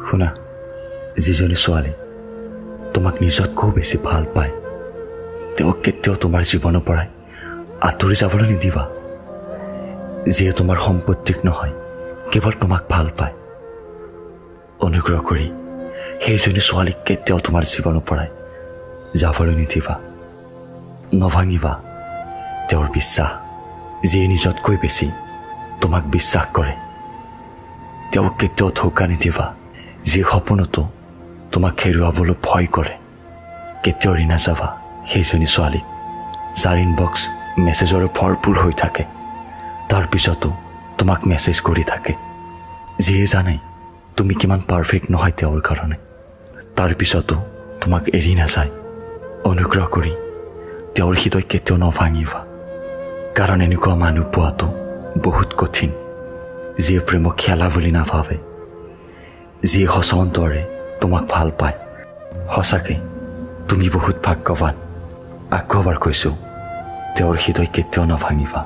শুনা, যিজনী ছোৱালী তোমাক নিজতকৈ বেছি ভাল পায় তেওঁক কেতিয়াও তোমাৰ জীৱনৰ পৰাই আঁতৰি যাবলৈ নিদিবা। যিয়ে তোমাৰ সম্পত্তিক নহয় কেৱল তোমাক ভাল পায়, অনুগ্ৰহ কৰি সেইজনী ছোৱালীক কেতিয়াও তোমাৰ জীৱনৰ পৰাই যাবলৈ নিদিবা। নভাঙিবা তেওঁৰ বিশ্বাস। যিয়ে নিজতকৈ বেছি তোমাক বিশ্বাস কৰে তেওঁক কেতিয়াও ধোকা নিদিবা। যি সপোনতো তোমাক হেৰুৱাবলৈ ভয় কৰে কেতিয়াও এৰি নাযাবা সেইজনী ছোৱালীক, যাৰ ইনবক্স মেছেজৰে ভৰপূৰ হৈ থাকে, তাৰপিছতো তোমাক মেছেজ কৰি থাকে। যিয়ে জানে তুমি কিমান পাৰফেক্ট নহয় তেওঁৰ কাৰণে, তাৰপিছতো তোমাক এৰি নাযায়। অনুগ্ৰহ কৰি তেওঁৰ হৃদয় কেতিয়াও নভাঙিবা, কাৰণ এনেকুৱা মানুহ পোৱাটো বহুত কঠিন। যিয়ে প্ৰেমক খেলা বুলি নাভাবে, যিয়ে সঁচা অন্তৰে তোমাক ভাল পায়। সঁচাকৈ তুমি বহুত ভাগ্যৱান। আকৌ এবাৰ কৈছোঁ, তেওঁৰ হৃদয় কেতিয়াও নভাঙিবা।